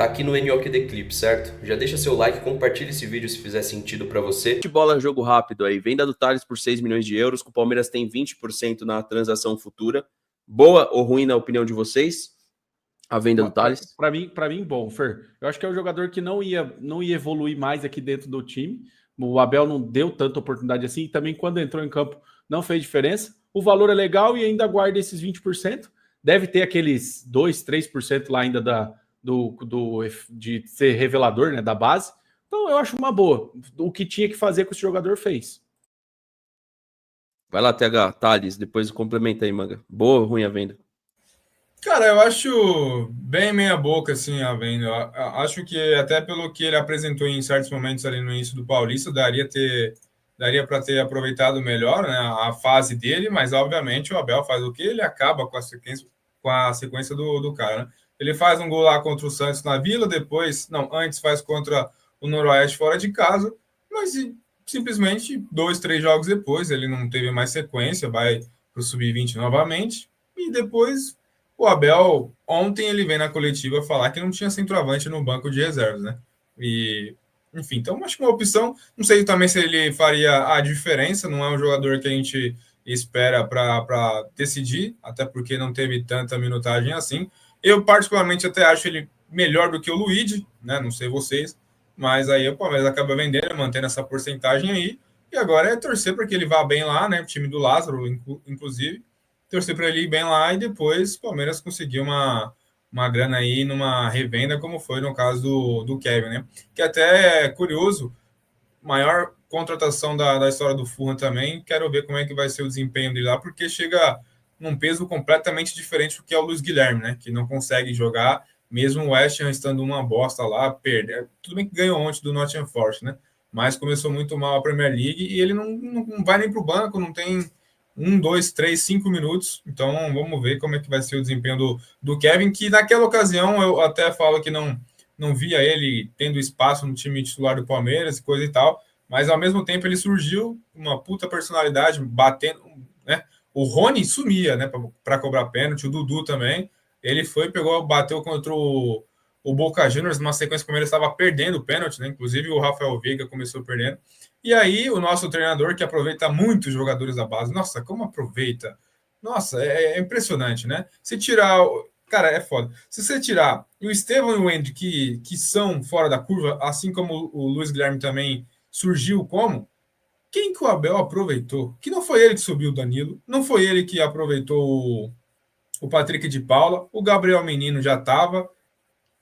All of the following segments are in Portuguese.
Tá aqui no NOQD Clip, certo? Já deixa seu like, compartilha esse vídeo se fizer sentido pra você. De bola, jogo rápido aí. Venda do Thales por 6 milhões de euros. O Palmeiras tem 20% na transação futura. Boa ou ruim na opinião de vocês? A venda do Thales? Para mim, bom, Fer. Eu acho que é um jogador que não ia evoluir mais aqui dentro do time. O Abel não deu tanta oportunidade assim. E também, quando entrou em campo, não fez diferença. O valor é legal e ainda guarda esses 20%. Deve ter aqueles 2, 3% lá ainda de ser revelador, né, da base. Então, eu acho uma boa. O que tinha que fazer com esse jogador fez. Vai lá, TH, Thales, depois complementa aí, Manga. Boa ou ruim a venda? Cara, eu acho bem meia boca, assim, a venda. Acho que até pelo que ele apresentou em certos momentos ali no início do Paulista, daria para ter aproveitado melhor, né, a fase dele, mas obviamente o Abel faz o que? Ele acaba com a sequência do cara, né? Ele faz um gol lá contra o Santos na Vila, depois, não, antes faz contra o Noroeste fora de casa, mas simplesmente 2, 3 jogos depois ele não teve mais sequência, vai para o Sub-20 novamente, e depois o Abel, ontem ele veio na coletiva falar que não tinha centroavante no banco de reservas, né? E, enfim, então acho que uma opção, não sei também se ele faria a diferença, não é um jogador que a gente espera para decidir, até porque não teve tanta minutagem assim. Eu, particularmente, até acho ele melhor do que o Luigi, né? Não sei vocês, mas aí o Palmeiras acaba vendendo, mantendo essa porcentagem aí, e agora é torcer para que ele vá bem lá, né? O time do Lázaro, inclusive, torcer para ele ir bem lá e depois o Palmeiras conseguir uma grana aí numa revenda, como foi no caso do Kevin, né? Que até é curioso, maior contratação da história do Fulham também. Quero ver como é que vai ser o desempenho dele lá, porque chega num peso completamente diferente do que é o Luiz Guilherme, né? Que não consegue jogar, mesmo o West Ham estando uma bosta lá, perder. Tudo bem que ganhou ontem do Nottingham Forest, né? Mas começou muito mal a Premier League e ele não vai nem para o banco, não tem 1, 2, 3, 5 minutos. Então vamos ver como é que vai ser o desempenho do Kevin, que naquela ocasião eu até falo que não via ele tendo espaço no time titular do Palmeiras e coisa e tal, mas ao mesmo tempo ele surgiu uma puta personalidade, batendo, né? O Rony sumia, né, para cobrar pênalti, o Dudu também. Ele foi, pegou, bateu contra o Boca Juniors numa sequência que o Palmeiras estava perdendo o pênalti, né? Inclusive o Rafael Veiga começou perdendo. E aí o nosso treinador, que aproveita muito os jogadores da base, nossa, como aproveita? Nossa, é impressionante, né? Se tirar, cara, é foda. Se você tirar o Estevão e o Hendrick, que são fora da curva, assim como o Luiz Guilherme também surgiu como, quem que o Abel aproveitou? Que não foi ele que subiu o Danilo, não foi ele que aproveitou o Patrick de Paula, o Gabriel Menino já estava.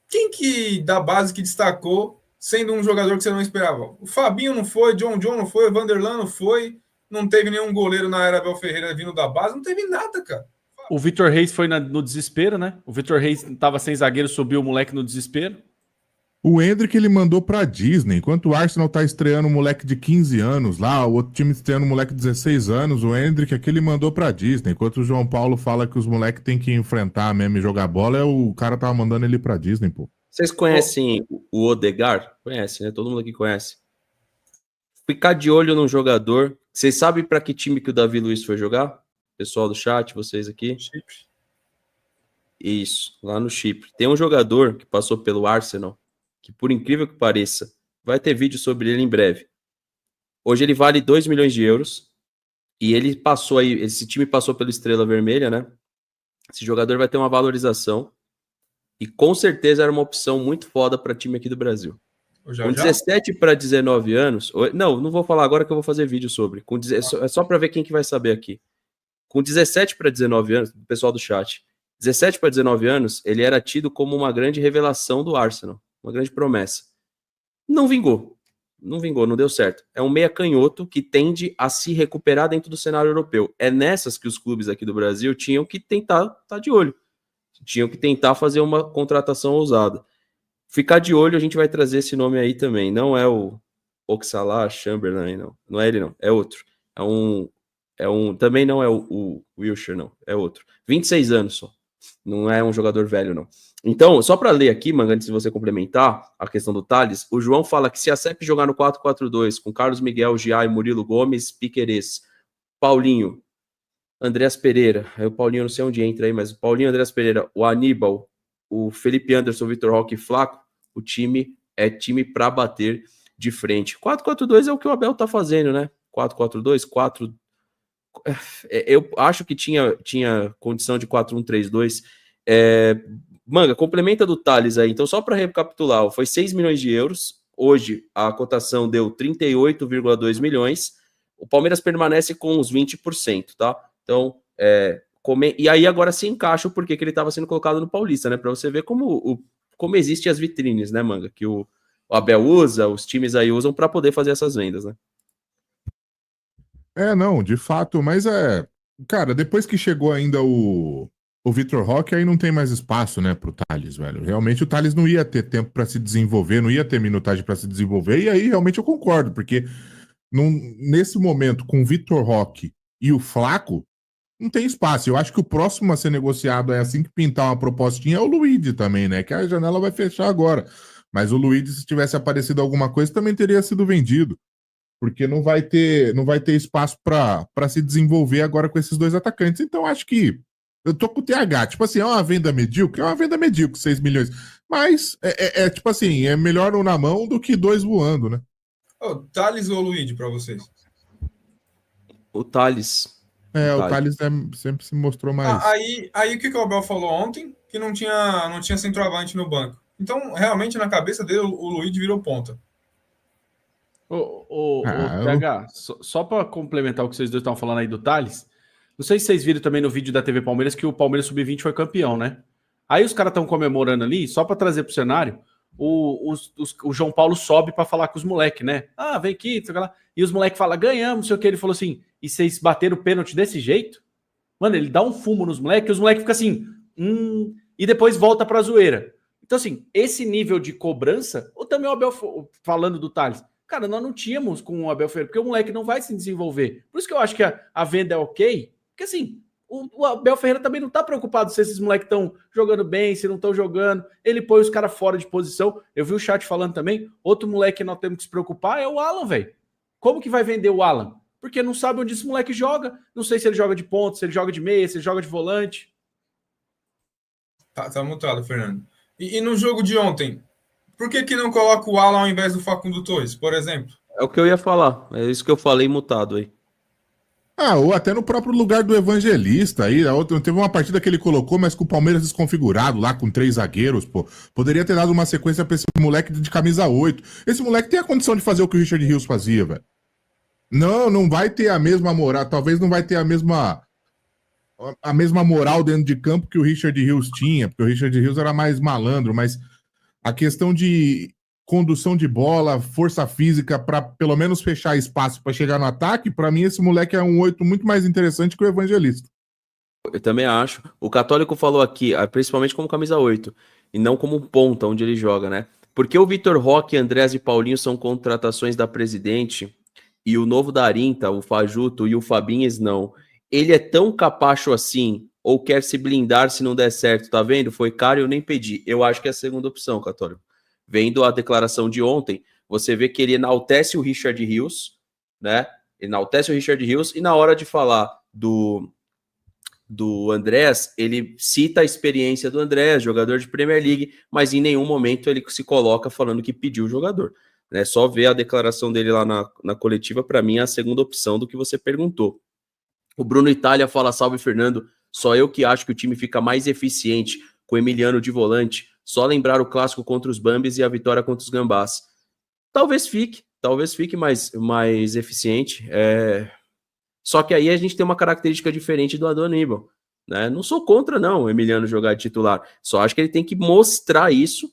Quem que da base que destacou, sendo um jogador que você não esperava? O Fabinho não foi, John não foi, o Vanderlan não foi, não teve nenhum goleiro na era Abel Ferreira vindo da base, não teve nada, cara. O Vitor Reis foi no desespero, né? O Vitor Reis estava sem zagueiro, subiu o moleque no desespero. O Hendrick ele mandou pra Disney. Enquanto o Arsenal tá estreando um moleque de 15 anos lá, o outro time estreando um moleque de 16 anos, o Hendrick aqui ele mandou pra Disney. Enquanto o João Paulo fala que os moleques têm que enfrentar mesmo e jogar bola, o cara tava mandando ele pra Disney, pô. Vocês conhecem o Odegaard? Conhece, né? Todo mundo aqui conhece. Ficar de olho num jogador. Vocês sabem para que time que o Davi Luiz foi jogar? Pessoal do chat, vocês aqui? Chipre. Isso, lá no Chipre. Tem um jogador que passou pelo Arsenal, que por incrível que pareça, vai ter vídeo sobre ele em breve. Hoje ele vale 2 milhões de euros. E ele passou aí, esse time passou pela Estrela Vermelha, né? Esse jogador vai ter uma valorização. E com certeza era uma opção muito foda para time aqui do Brasil. Com 17 para 19 anos... Não vou falar agora que eu vou fazer vídeo sobre. É só para ver quem que vai saber aqui. Com 17 para 19 anos, o pessoal do chat, 17 para 19 anos, ele era tido como uma grande revelação do Arsenal. Uma grande promessa. Não vingou. Não deu certo. É um meia canhoto que tende a se recuperar dentro do cenário europeu. É nessas que os clubes aqui do Brasil tinham que tentar estar de olho. Tinham que tentar fazer uma contratação ousada. Ficar de olho, a gente vai trazer esse nome aí também. Não é o Oxalá Chamberlain, não. Não é ele, não. É outro. Também não é o Wilshere, não. É outro. 26 anos só. Não é um jogador velho, não. Então, só para ler aqui, Manga, antes de você complementar a questão do Thales, o João fala que se a CEP jogar no 4-4-2 com Carlos Miguel, Giai, Murilo Gomes, Piquerez, Paulinho, Andreas Pereira, aí o Paulinho não sei onde entra aí, mas o Paulinho, Andreas Pereira, o Aníbal, o Felipe Anderson, o Vitor Roque e Flaco, o time é time para bater de frente. 4-4-2 é o que o Abel tá fazendo, né? 4-4-2, 4... Eu acho que tinha condição de 4-1-3-2. Manga, complementa do Thales aí. Então, só para recapitular, foi 6 milhões de euros. Hoje, a cotação deu 38,2 milhões. O Palmeiras permanece com uns 20%, tá? Então, e aí agora se encaixa o porquê que ele estava sendo colocado no Paulista, né? Para você ver como existem as vitrines, né, Manga? Que o Abel usa, os times aí usam para poder fazer essas vendas, né? Não, de fato, mas cara, depois que chegou ainda o Vitor Roque, aí não tem mais espaço, né, pro Thales, velho. Realmente o Thales não ia ter tempo para se desenvolver, não ia ter minutagem para se desenvolver, e aí realmente eu concordo, porque nesse momento, com o Vitor Roque e o Flaco, não tem espaço. Eu acho que o próximo a ser negociado assim que pintar uma propostinha é o Luigi também, né, que a janela vai fechar agora. Mas o Luigi, se tivesse aparecido alguma coisa, também teria sido vendido. Porque não vai ter espaço para se desenvolver agora com esses dois atacantes. Então, acho que eu tô com o TH. Tipo assim, é uma venda medíocre? É uma venda medíocre, 6 milhões. Mas, tipo assim, é melhor um na mão do que dois voando, né? Thales ou Luigi para vocês? O Thales. O Thales sempre se mostrou mais... Aí o que o Abel falou ontem? Que não tinha centroavante no banco. Então, realmente, na cabeça dele, o Luigi virou ponta. TH, só para complementar o que vocês dois estão falando aí do Thales, não sei se vocês viram também no vídeo da TV Palmeiras que o Palmeiras Sub-20 foi campeão, né? Aí os caras estão comemorando ali, só para trazer pro cenário, o João Paulo sobe para falar com os moleques, né? Ah, vem aqui, sei lá. E os moleques falam, ganhamos, não sei o que. Ele falou assim, e vocês bateram o pênalti desse jeito? Mano, ele dá um fumo nos moleques, e os moleques ficam assim, e depois volta pra zoeira. Então, assim, esse nível de cobrança, ou também o Abel falando do Thales, cara, nós não tínhamos com o Abel Ferreira, porque o moleque não vai se desenvolver. Por isso que eu acho que a venda é ok, porque assim, o Abel Ferreira também não tá preocupado se esses moleques estão jogando bem, se não estão jogando. Ele põe os caras fora de posição. Eu vi o chat falando também, outro moleque que nós temos que se preocupar é o Alan, velho. Como que vai vender o Alan? Porque não sabe onde esse moleque joga. Não sei se ele joga de ponta, se ele joga de meia, se ele joga de volante. Tá mutado, Fernando. E no jogo de ontem, por que não coloca o Alan ao invés do Facundo Torres, por exemplo? É o que eu ia falar. É isso que eu falei mutado aí. Ou até no próprio lugar do Evangelista aí. Teve uma partida que ele colocou, mas com o Palmeiras desconfigurado lá, com 3 zagueiros, pô. Poderia ter dado uma sequência pra esse moleque de camisa 8. Esse moleque tem a condição de fazer o que o Richard Rios fazia, velho. Não vai ter a mesma moral. Talvez não vai ter a mesma moral dentro de campo que o Richard Rios tinha, porque o Richard Rios era mais malandro, mas a questão de condução de bola, força física para pelo menos fechar espaço para chegar no ataque, para mim esse moleque é um 8 muito mais interessante que o Evangelista. Eu também acho. O Católico falou aqui, principalmente como camisa 8, e não como ponta, onde ele joga, né? Porque o Vitor Roque, Andrés e Paulinho são contratações da Presidente, e o novo da Arinta, o Fajuto e o Fabinhas não. Ele é tão capacho assim, ou quer se blindar se não der certo, tá vendo? Foi caro e eu nem pedi. Eu acho que é a segunda opção, Católico. Vendo a declaração de ontem, você vê que ele enaltece o Richard Rios, né? Enaltece o Richard Rios, e na hora de falar do Andrés, ele cita a experiência do Andrés, jogador de Premier League, mas em nenhum momento ele se coloca falando que pediu o jogador. Né? Só ver a declaração dele lá na coletiva, para mim, é a segunda opção do que você perguntou. O Bruno Itália fala, salve Fernando, só eu que acho que o time fica mais eficiente com o Emiliano de volante, só lembrar o clássico contra os Bambis e a vitória contra os Gambás. Talvez fique mais eficiente, Só que aí a gente tem uma característica diferente do Aníbal, né? Não sou contra, não, o Emiliano jogar de titular. Só acho que ele tem que mostrar isso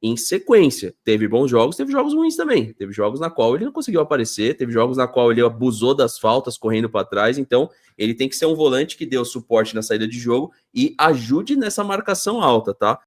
em sequência. Teve bons jogos, teve jogos ruins também. Teve jogos na qual ele não conseguiu aparecer, teve jogos na qual ele abusou das faltas, correndo para trás. Então, ele tem que ser um volante que dê o suporte na saída de jogo e ajude nessa marcação alta, tá?